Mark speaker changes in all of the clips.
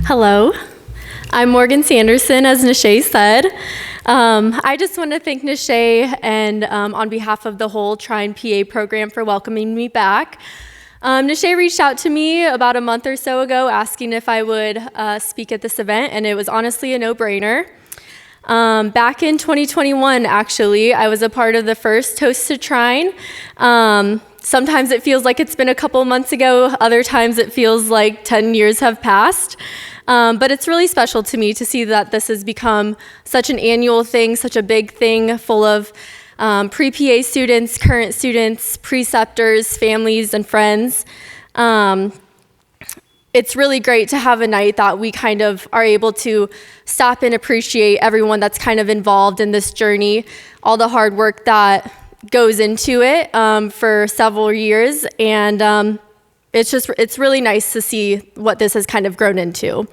Speaker 1: Hello, I'm Morgan Sanderson, as Nishay said. I just want to thank Nishay and on behalf of the whole Trine PA program for welcoming me back. Nishay reached out to me about a month or so ago asking if I would speak at this event, and it was honestly a no-brainer. Back in 2021, actually, I was a part of the first Toast to Trine. Sometimes it feels like it's been a couple months ago, other times it feels like 10 years have passed. But it's really special to me to see that this has become such an annual thing, such a big thing full of pre-PA students, current students, preceptors, families, and friends. It's really great to have a night that we kind of are able to stop and appreciate everyone that's kind of involved in this journey, all the hard work that goes into it for several years, and it's really nice to see what this has kind of grown into.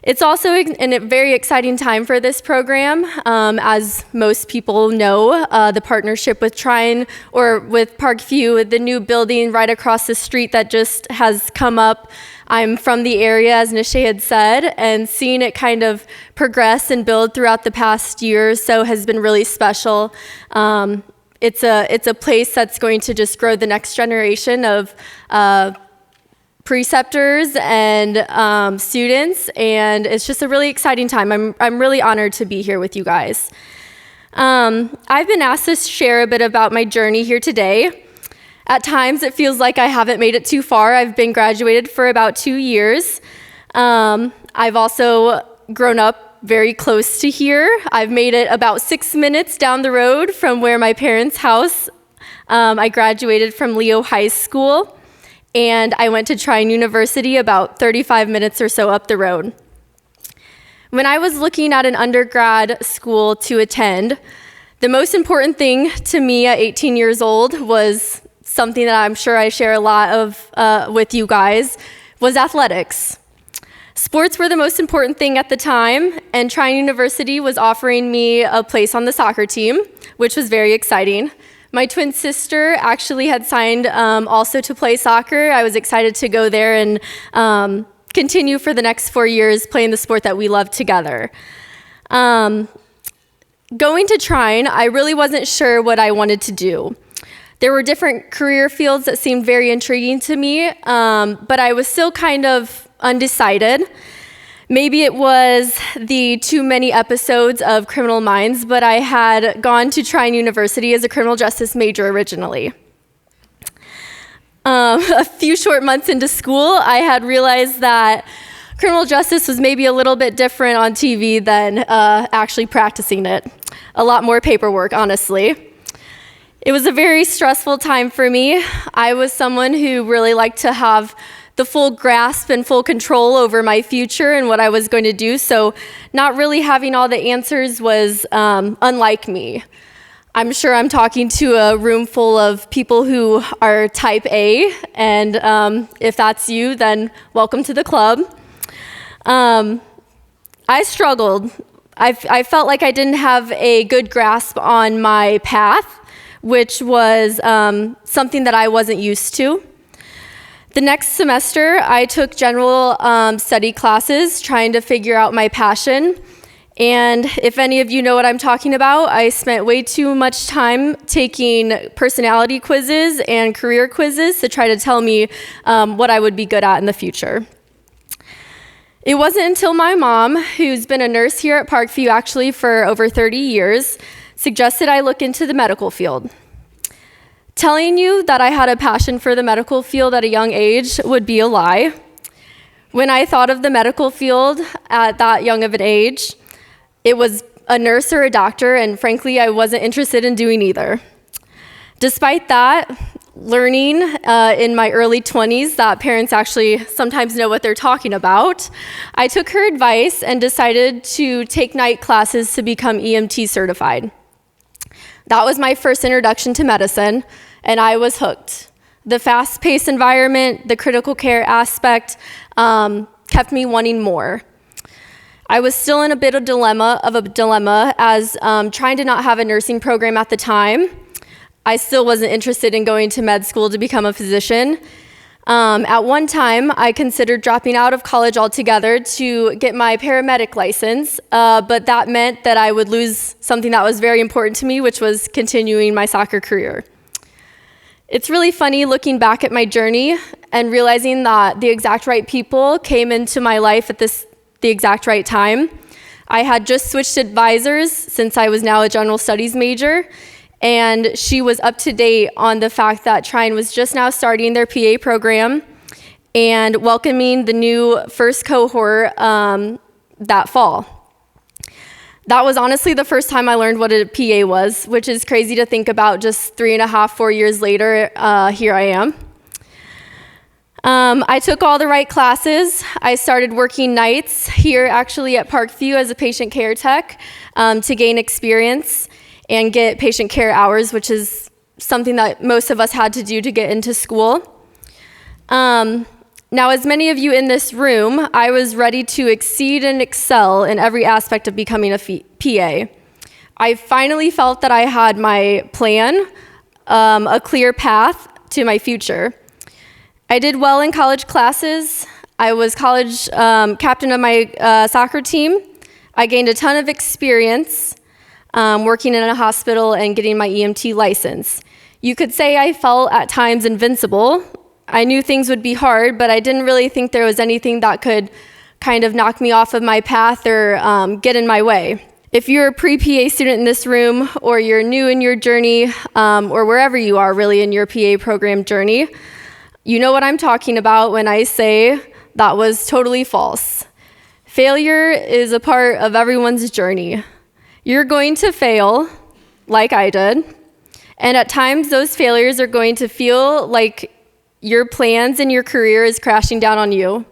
Speaker 1: It's also a very exciting time for this program. As most people know, the partnership with Trine or with Parkview, the new building right across the street that just has come up. I'm from the area, as Nishay had said, and seeing it kind of progress and build throughout the past year or so has been really special. It's a place that's going to just grow the next generation of preceptors and students, and it's just a really exciting time. I'm really honored to be here with you guys. I've been asked to share a bit about my journey here today. At times it feels like I haven't made it too far. I've been graduated for about 2 years. I've also grown up very close to here. I've made it about 6 minutes down the road from where my parents' house. I graduated from Leo High School, and I went to Trine University about 35 minutes or so up the road. When I was looking at an undergrad school to attend, the most important thing to me at 18 years old was something that I'm sure I share a lot of with you guys, was athletics. Sports were the most important thing at the time, and Trine University was offering me a place on the soccer team, which was very exciting. My twin sister actually had signed also to play soccer. I was excited to go there and continue for the next 4 years playing the sport that we loved together. Going to Trine, I really wasn't sure what I wanted to do. There were different career fields that seemed very intriguing to me, but I was still kind of undecided. Maybe it was the too many episodes of Criminal Minds, but I had gone to Trine University as a criminal justice major originally. A few short months into school, I had realized that criminal justice was maybe a little bit different on TV than actually practicing it. A lot more paperwork, honestly. It was a very stressful time for me. I was someone who really liked to have the full grasp and full control over my future and what I was going to do, so not really having all the answers was unlike me. I'm sure I'm talking to a room full of people who are type A, and if that's you, then welcome to the club. I struggled. I felt like I didn't have a good grasp on my path, which was something that I wasn't used to. The next semester, I took general study classes, trying to figure out my passion. And if any of you know what I'm talking about, I spent way too much time taking personality quizzes and career quizzes to try to tell me what I would be good at in the future. It wasn't until my mom, who's been a nurse here at Parkview actually for over 30 years, suggested I look into the medical field. Telling you that I had a passion for the medical field at a young age would be a lie. When I thought of the medical field at that young of an age, it was a nurse or a doctor, and frankly, I wasn't interested in doing either. Despite that, learning in my early 20s that parents actually sometimes know what they're talking about, I took her advice and decided to take night classes to become EMT certified. That was my first introduction to medicine, and I was hooked. The fast-paced environment, the critical care aspect kept me wanting more. I was still in a bit of a dilemma as trying to not have a nursing program at the time. I still wasn't interested in going to med school to become a physician. At one time, I considered dropping out of college altogether to get my paramedic license, but that meant that I would lose something that was very important to me, which was continuing my soccer career. It's really funny looking back at my journey and realizing that the exact right people came into my life at the exact right time. I had just switched advisors since I was now a general studies major, and she was up to date on the fact that Trine was just now starting their PA program and welcoming the new first cohort that fall. That was honestly the first time I learned what a PA was, which is crazy to think about. Just 3.5, 4 years later, here I am. I took all the right classes. I started working nights here actually at Parkview as a patient care tech to gain experience and get patient care hours, which is something that most of us had to do to get into school. Now, as many of you in this room, I was ready to exceed and excel in every aspect of becoming a PA. I finally felt that I had my plan, a clear path to my future. I did well in college classes. I was college captain of my soccer team. I gained a ton of experience working in a hospital and getting my EMT license. You could say I felt at times invincible. I knew things would be hard, but I didn't really think there was anything that could kind of knock me off of my path or get in my way. If you're a pre-PA student in this room, or you're new in your journey, or wherever you are really in your PA program journey, you know what I'm talking about when I say that was totally false. Failure is a part of everyone's journey. You're going to fail, like I did, and at times those failures are going to feel like your plans and your career is crashing down on you,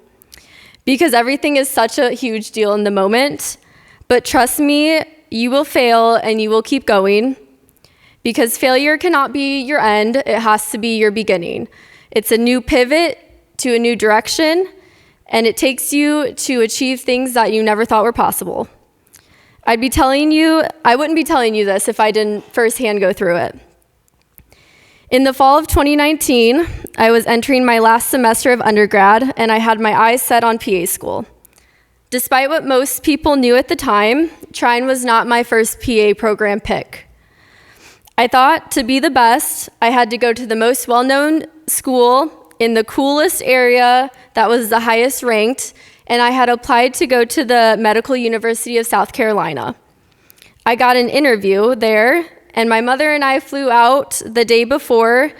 Speaker 1: because everything is such a huge deal in the moment. But trust me, you will fail and you will keep going, because failure cannot be your end. It has to be your beginning. It's a new pivot to a new direction, and it takes you to achieve things that you never thought were possible. I wouldn't be telling you this if I didn't firsthand go through it. In the fall of 2019, I was entering my last semester of undergrad, and I had my eyes set on PA school. Despite what most people knew at the time, Trine was not my first PA program pick. I thought to be the best, I had to go to the most well-known school in the coolest area that was the highest ranked, and I had applied to go to the Medical University of South Carolina. I got an interview there, and my mother and I flew out the day before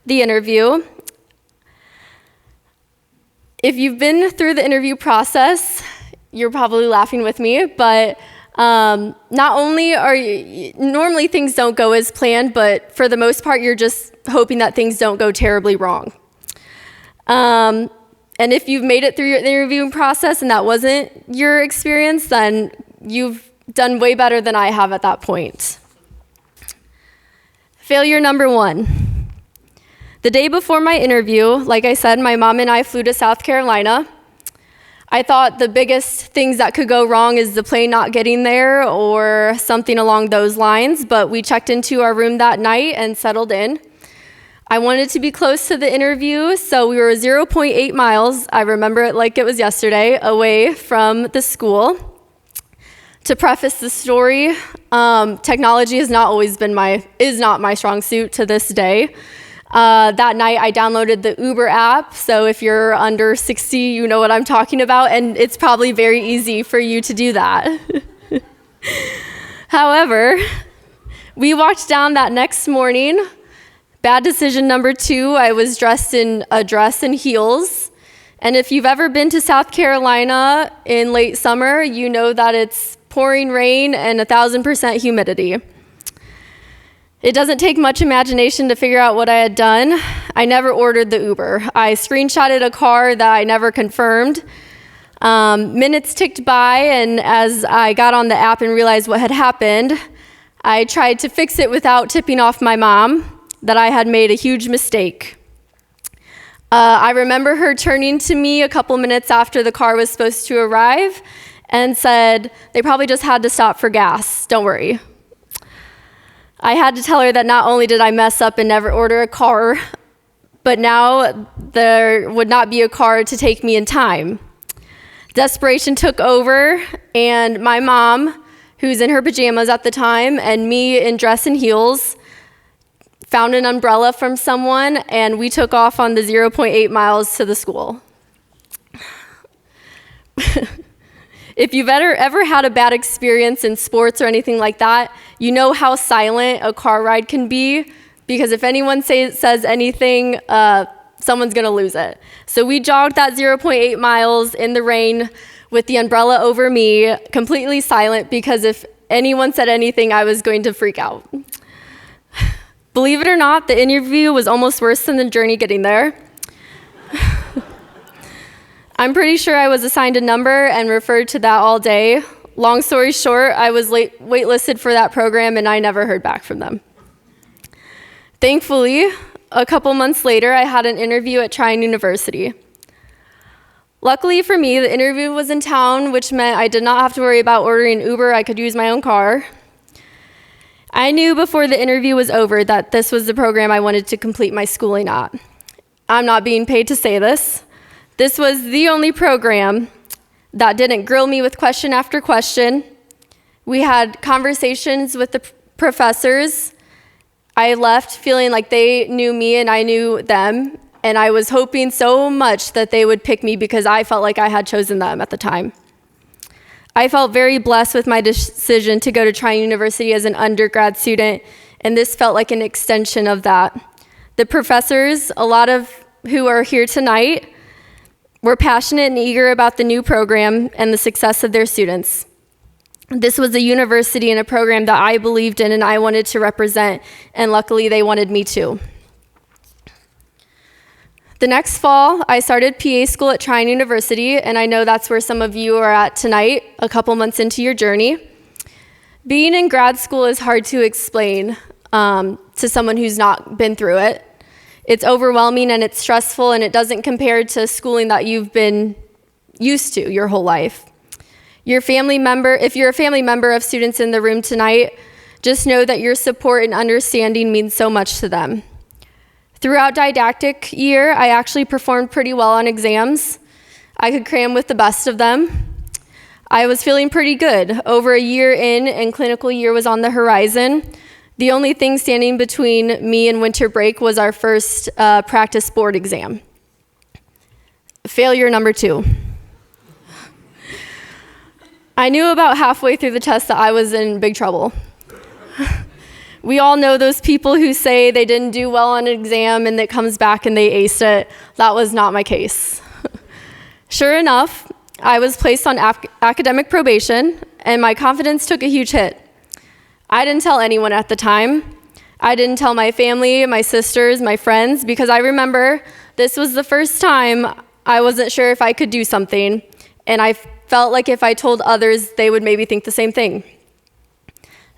Speaker 1: the interview. If you've been through the interview process, you're probably laughing with me, but not only normally things don't go as planned, but for the most part, you're just hoping that things don't go terribly wrong. And if you've made it through your interviewing process and that wasn't your experience, then you've done way better than I have at that point. Failure number 1. The day before my interview, like I said, my mom and I flew to South Carolina. I thought the biggest things that could go wrong is the plane not getting there or something along those lines, but we checked into our room that night and settled in. I wanted to be close to the interview, so we were 0.8 miles, I remember it like it was yesterday, away from the school. To preface the story, technology has not always been is not my strong suit to this day. That night I downloaded the Uber app, so if you're under 60, you know what I'm talking about, and it's probably very easy for you to do that. However, we walked down that next morning. Bad decision number 2, I was dressed in a dress and heels. And if you've ever been to South Carolina in late summer, you know that it's pouring rain and 1,000% humidity. It doesn't take much imagination to figure out what I had done. I never ordered the Uber. I screenshotted a car that I never confirmed. Minutes ticked by, and as I got on the app and realized what had happened, I tried to fix it without tipping off my mom that I had made a huge mistake. I remember her turning to me a couple minutes after the car was supposed to arrive and said, "They probably just had to stop for gas, don't worry." I had to tell her that not only did I mess up and never order a car, but now there would not be a car to take me in time. Desperation took over, and my mom, who's in her pajamas at the time, and me in dress and heels, found an umbrella from someone, and we took off on the 0.8 miles to the school. If you've ever had a bad experience in sports or anything like that, you know how silent a car ride can be, because if anyone says anything, someone's gonna lose it. So we jogged that 0.8 miles in the rain with the umbrella over me, completely silent, because if anyone said anything, I was going to freak out. Believe it or not, the interview was almost worse than the journey getting there. I'm pretty sure I was assigned a number and referred to that all day. Long story short, I was waitlisted for that program, and I never heard back from them. Thankfully, a couple months later, I had an interview at Trine University. Luckily for me, the interview was in town, which meant I did not have to worry about ordering Uber. I could use my own car. I knew before the interview was over that this was the program I wanted to complete my schooling at. I'm not being paid to say this. This was the only program that didn't grill me with question after question. We had conversations with the professors. I left feeling like they knew me and I knew them, and I was hoping so much that they would pick me because I felt like I had chosen them at the time. I felt very blessed with my decision to go to Trine University as an undergrad student, and this felt like an extension of that. The professors, a lot of who are here tonight, were passionate and eager about the new program and the success of their students. This was a university and a program that I believed in and I wanted to represent, and luckily they wanted me to. The next fall, I started PA school at Trine University, and I know that's where some of you are at tonight, a couple months into your journey. Being in grad school is hard to explain to someone who's not been through it. It's overwhelming and it's stressful, and it doesn't compare to schooling that you've been used to your whole life. If you're a family member of students in the room tonight, just know that your support and understanding means so much to them. Throughout didactic year, I actually performed pretty well on exams. I could cram with the best of them. I was feeling pretty good. Over a year in, and clinical year was on the horizon. The only thing standing between me and winter break was our first practice board exam. Failure number 2. I knew about halfway through the test that I was in big trouble. We all know those people who say they didn't do well on an exam and it comes back and they aced it. That was not my case. Sure enough, I was placed on academic probation, and my confidence took a huge hit. I didn't tell anyone at the time. I didn't tell my family, my sisters, my friends, because I remember this was the first time I wasn't sure if I could do something, and I felt like if I told others, they would maybe think the same thing.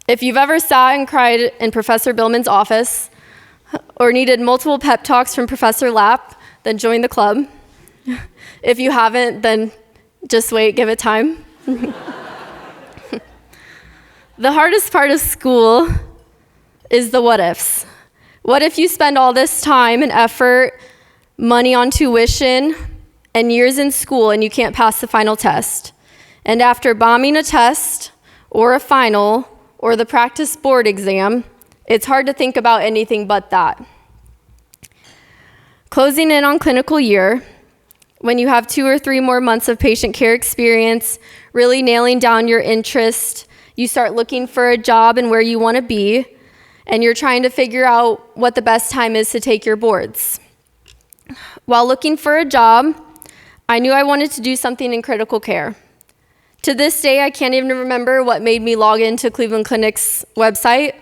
Speaker 1: If you've ever sat and cried in Professor Billman's office or needed multiple pep talks from Professor Lapp, then join the club. If you haven't, then just wait, give it time. The hardest part of school is the what ifs. What if you spend all this time and effort, money on tuition, and years in school and you can't pass the final test? And after bombing a test or a final or the practice board exam, it's hard to think about anything but that. Closing in on clinical year, when you have 2 or 3 more months of patient care experience, really nailing down your interest, you start looking for a job and where you want to be, and you're trying to figure out what the best time is to take your boards. While looking for a job, I knew I wanted to do something in critical care. To this day, I can't even remember what made me log into Cleveland Clinic's website.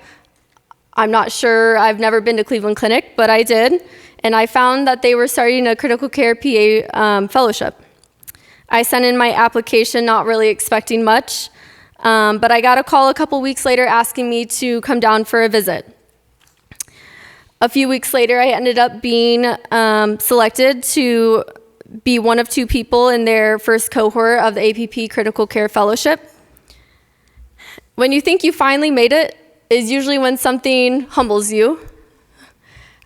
Speaker 1: I'm not sure, I've never been to Cleveland Clinic, but I did, and I found that they were starting a critical care PA fellowship. I sent in my application not really expecting much, but I got a call a couple weeks later asking me to come down for a visit. A few weeks later, I ended up being selected to be one of 2 people in their first cohort of the APP Critical Care Fellowship. When you think you finally made it is usually when something humbles you.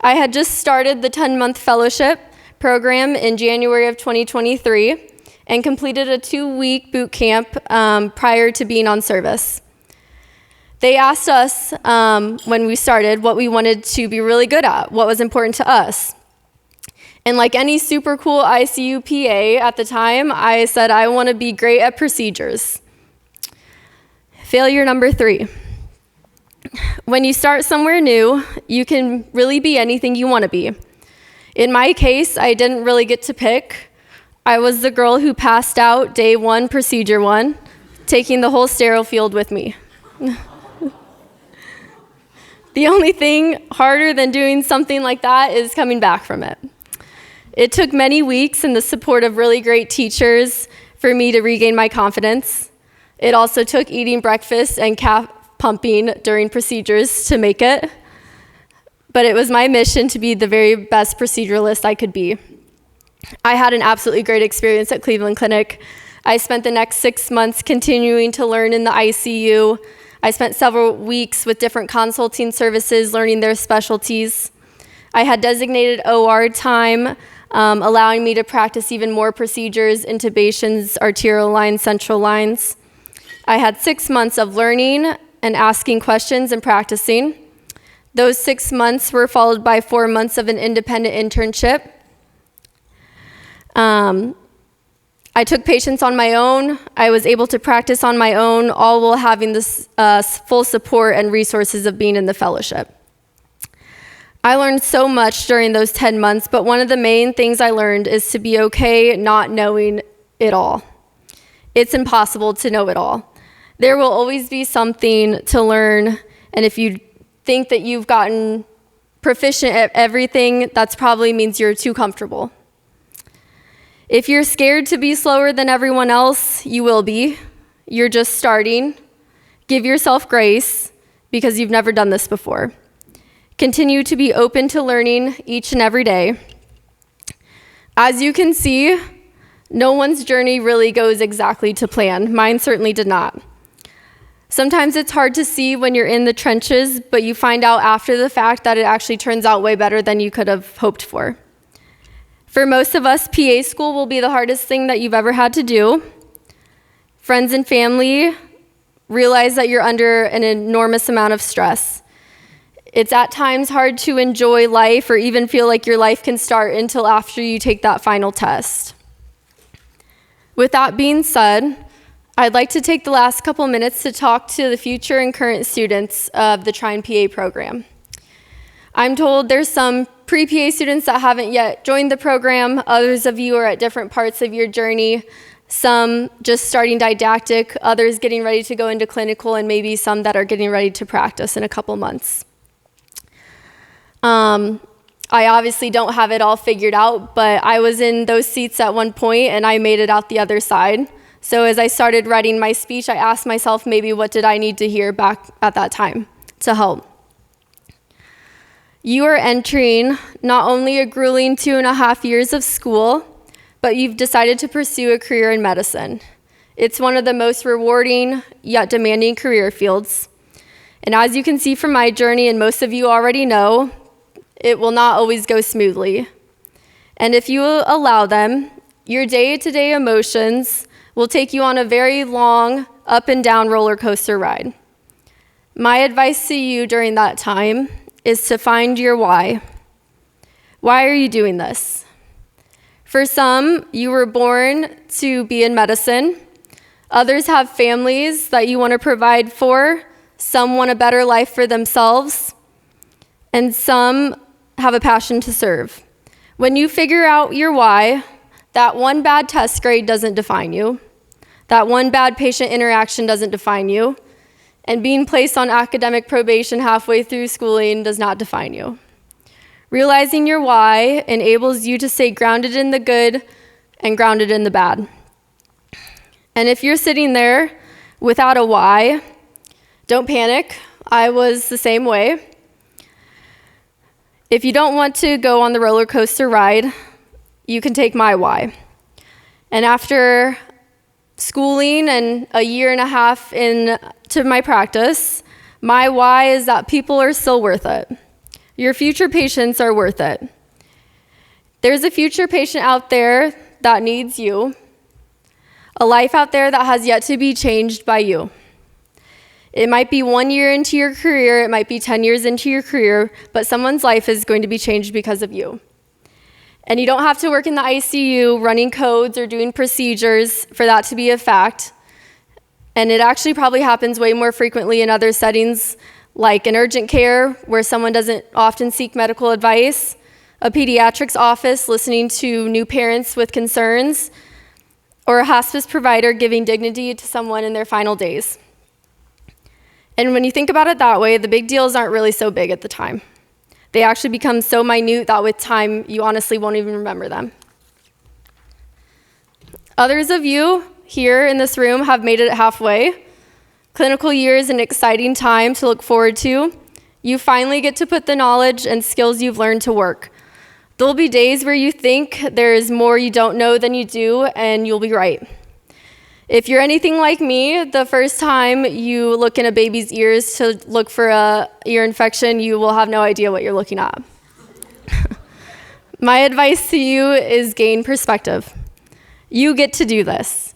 Speaker 1: I had just started the 10-month fellowship program in January of 2023 and completed a 2-week boot camp prior to being on service. They asked us when we started what we wanted to be really good at, what was important to us. And like any super cool ICU PA at the time, I said I want to be great at procedures. Failure number 3. When you start somewhere new, you can really be anything you want to be. In my case, I didn't really get to pick. I was the girl who passed out day 1, procedure 1, taking the whole sterile field with me. The only thing harder than doing something like that is coming back from it. It took many weeks and the support of really great teachers for me to regain my confidence. It also took eating breakfast and calf pumping during procedures to make it. But it was my mission to be the very best proceduralist I could be. I had an absolutely great experience at Cleveland Clinic. I spent the next 6 months continuing to learn in the ICU. I spent several weeks with different consulting services learning their specialties. I had designated OR time, allowing me to practice even more procedures, intubations, arterial lines, central lines. I had 6 months of learning and asking questions and practicing. Those 6 months were followed by 4 months of an independent internship. I took patients on my own. I was able to practice on my own, all while having this full support and resources of being in the fellowship. I learned so much during those 10 months, but one of the main things I learned is to be okay not knowing it all. It's impossible to know it all. There will always be something to learn, and if you think that you've gotten proficient at everything, that probably means you're too comfortable. If you're scared to be slower than everyone else, you will be. You're just starting. Give yourself grace because you've never done this before. Continue to be open to learning each and every day. As you can see, no one's journey really goes exactly to plan. Mine certainly did not. Sometimes it's hard to see when you're in the trenches, but you find out after the fact that it actually turns out way better than you could have hoped for. For most of us, PA school will be the hardest thing that you've ever had to do. Friends and family realize that you're under an enormous amount of stress. It's at times hard to enjoy life or even feel like your life can start until after you take that final test. With that being said, I'd like to take the last couple minutes to talk to the future and current students of the Trine PA program. I'm told there's some pre-PA students that haven't yet joined the program. Others of you are at different parts of your journey. Some just starting didactic, others getting ready to go into clinical, and maybe some that are getting ready to practice in a couple months. I obviously don't have it all figured out, but I was in those seats at one point and I made it out the other side. So as I started writing my speech, I asked myself maybe what did I need to hear back at that time to help. You are entering not only a grueling 2.5 years of school, but you've decided to pursue a career in medicine. It's one of the most rewarding yet demanding career fields. And as you can see from my journey, and most of you already know, it will not always go smoothly. And if you allow them, your day-to-day emotions will take you on a very long up and down roller coaster ride. My advice to you during that time is to find your why. Why are you doing this? For some, you were born to be in medicine. Others have families that you want to provide for. Some want a better life for themselves. And some have a passion to serve. When you figure out your why, that one bad test grade doesn't define you. That one bad patient interaction doesn't define you. And being placed on academic probation halfway through schooling does not define you. Realizing your why enables you to stay grounded in the good and grounded in the bad. And if you're sitting there without a why, don't panic. I was the same way. If you don't want to go on the roller coaster ride, you can take my why. And after schooling and a 1.5 years into my practice, my why is that people are still worth it. Your future patients are worth it. There's a future patient out there that needs you, a life out there that has yet to be changed by you. It might be 1 year into your career, it might be 10 years into your career, but someone's life is going to be changed because of you. And you don't have to work in the ICU running codes or doing procedures for that to be a fact. And it actually probably happens way more frequently in other settings, like in urgent care, where someone doesn't often seek medical advice, a pediatrics office listening to new parents with concerns, or a hospice provider giving dignity to someone in their final days. And when you think about it that way, the big deals aren't really so big at the time. They actually become so minute that with time, you honestly won't even remember them. Others of you here in this room have made it halfway. Clinical year is an exciting time to look forward to. You finally get to put the knowledge and skills you've learned to work. There'll be days where you think there is more you don't know than you do, and you'll be right. If you're anything like me, the first time you look in a baby's ears to look for a ear infection, you will have no idea what you're looking at. My advice to you is gain perspective. You get to do this.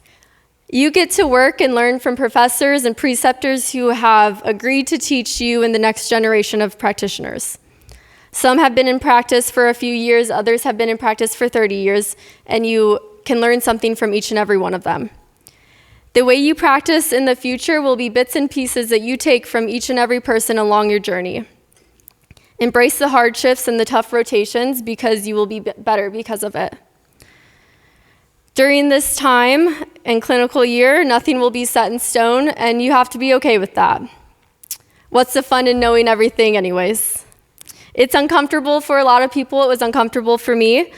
Speaker 1: You get to work and learn from professors and preceptors who have agreed to teach you in the next generation of practitioners. Some have been in practice for a few years, others have been in practice for 30 years, and you can learn something from each and every one of them. The way you practice in the future will be bits and pieces that you take from each and every person along your journey. Embrace the hardships and the tough rotations because you will be better because of it. During this time and clinical year, nothing will be set in stone, and you have to be okay with that. What's the fun in knowing everything anyways? It's uncomfortable for a lot of people. It was uncomfortable for me.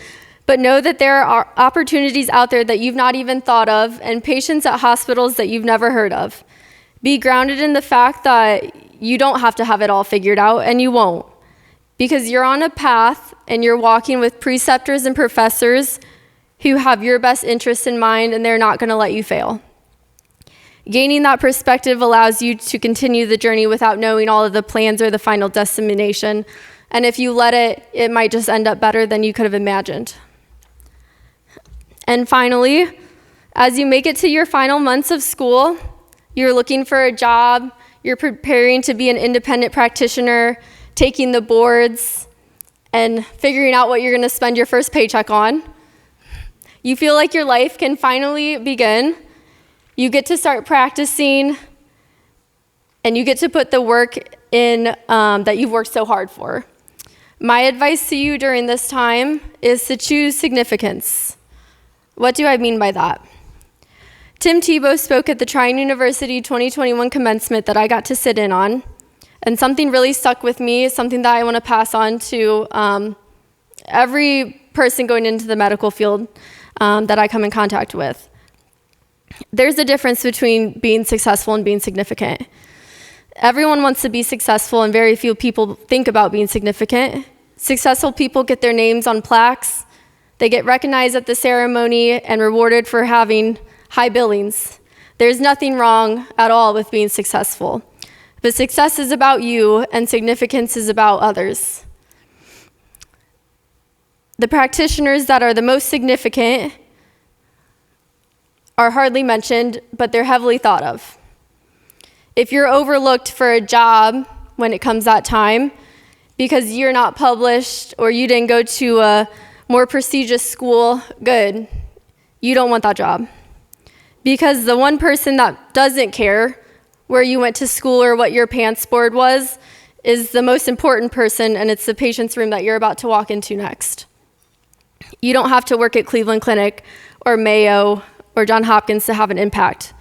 Speaker 1: But know that there are opportunities out there that you've not even thought of, and patients at hospitals that you've never heard of. Be grounded in the fact that you don't have to have it all figured out, and you won't. Because you're on a path, and you're walking with preceptors and professors who have your best interests in mind, and they're not going to let you fail. Gaining that perspective allows you to continue the journey without knowing all of the plans or the final destination. And if you let it, it might just end up better than you could have imagined. And finally, as you make it to your final months of school, you're looking for a job, you're preparing to be an independent practitioner, taking the boards, and figuring out what you're going to spend your first paycheck on. You feel like your life can finally begin. You get to start practicing, and you get to put the work in that you've worked so hard for. My advice to you during this time is to choose significance. What do I mean by that? Tim Tebow spoke at the Trine University 2021 commencement that I got to sit in on, and something really stuck with me, something that I want to pass on to every person going into the medical field that I come in contact with. There's a difference between being successful and being significant. Everyone wants to be successful, and very few people think about being significant. Successful people get their names on plaques. They get recognized at the ceremony and rewarded for having high billings. There's nothing wrong at all with being successful. But success is about you, and significance is about others. The practitioners that are the most significant are hardly mentioned, but they're heavily thought of. If you're overlooked for a job when it comes that time because you're not published or you didn't go to a more prestigious school, good. You don't want that job. Because the one person that doesn't care where you went to school or what your pants board was is the most important person, and it's the patient's room that you're about to walk into next. You don't have to work at Cleveland Clinic or Mayo or Johns Hopkins to have an impact.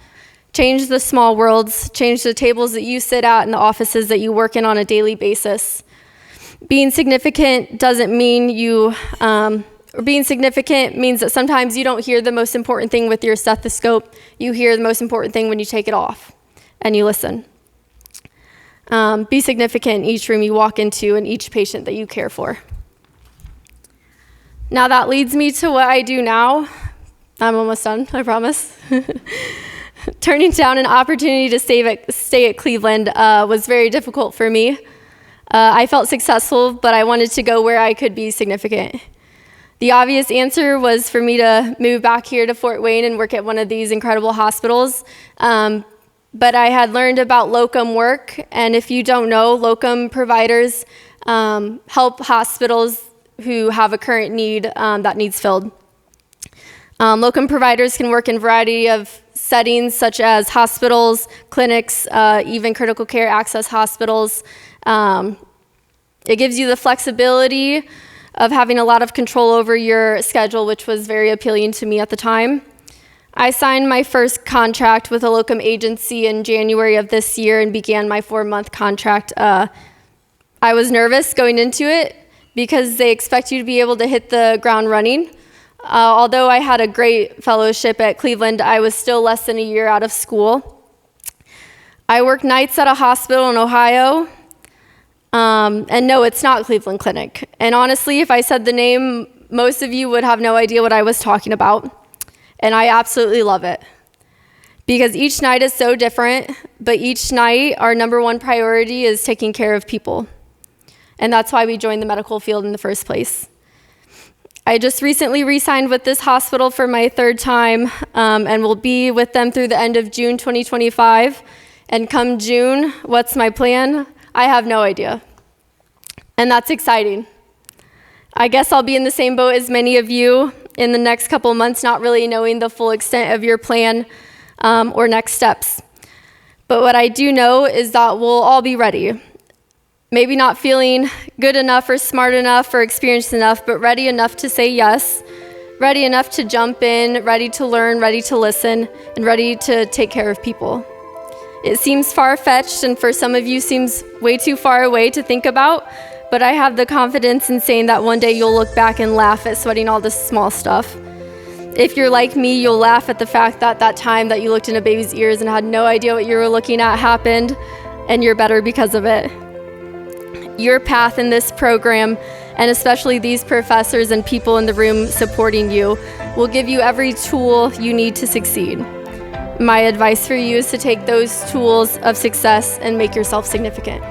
Speaker 1: Change the small worlds, change the tables that you sit at and the offices that you work in on a daily basis. Being significant doesn't mean being significant means that sometimes you don't hear the most important thing with your stethoscope. You hear the most important thing when you take it off and you listen. Be significant in each room you walk into and each patient that you care for. Now that leads me to what I do now. I'm almost done, I promise. Turning down an opportunity to stay at Cleveland was very difficult for me. I felt successful, but I wanted to go where I could be significant. The obvious answer was for me to move back here to Fort Wayne and work at one of these incredible hospitals. But I had learned about locum work, and if you don't know, locum providers help hospitals who have a current need that needs filled. Locum providers can work in a variety of settings, such as hospitals, clinics, even critical care access hospitals. It gives you the flexibility of having a lot of control over your schedule, which was very appealing to me at the time. I signed my first contract with a locum agency in January of this year and began my 4-month contract. I was nervous going into it because they expect you to be able to hit the ground running. Although I had a great fellowship at Cleveland, I was still less than a year out of school. I worked nights at a hospital in Ohio. And no, it's not Cleveland Clinic. And honestly, if I said the name, most of you would have no idea what I was talking about. And I absolutely love it. Because each night is so different, but each night our number one priority is taking care of people. And that's why we joined the medical field in the first place. I just recently re-signed with this hospital for my 3rd time and will be with them through the end of June 2025. And come June, what's my plan? I have no idea. And that's exciting. I guess I'll be in the same boat as many of you in the next couple months, not really knowing the full extent of your plan or next steps. But what I do know is that we'll all be ready. Maybe not feeling good enough or smart enough or experienced enough, but ready enough to say yes, ready enough to jump in, ready to learn, ready to listen, and ready to take care of people. It seems far-fetched, and for some of you seems way too far away to think about, but I have the confidence in saying that one day you'll look back and laugh at sweating all this small stuff. If you're like me, you'll laugh at the fact that that time that you looked in a baby's ears and had no idea what you were looking at happened, and you're better because of it. Your path in this program, and especially these professors and people in the room supporting you, will give you every tool you need to succeed. My advice for you is to take those tools of success and make yourself significant.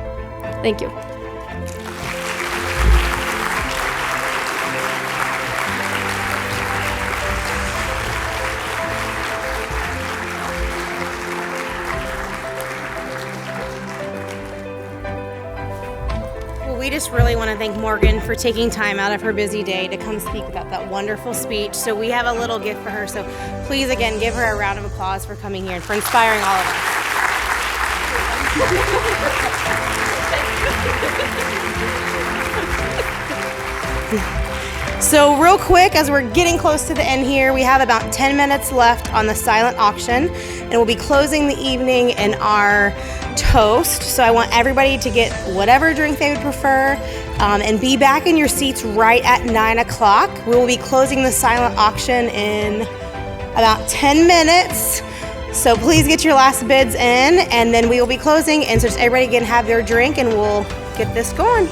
Speaker 1: Thank you.
Speaker 2: We just really want to thank Morgan for taking time out of her busy day to come speak about that wonderful speech. So we have a little gift for her. So please, again, give her a round of applause for coming here and for inspiring all of us. So real quick, as we're getting close to the end here, we have about 10 minutes left on the silent auction, and we'll be closing the evening in our toast. So I want everybody to get whatever drink they would prefer and be back in your seats right at 9 o'clock. We will be closing the silent auction in about 10 minutes. So please get your last bids in, and then we will be closing. And so just everybody can have their drink, and we'll get this going.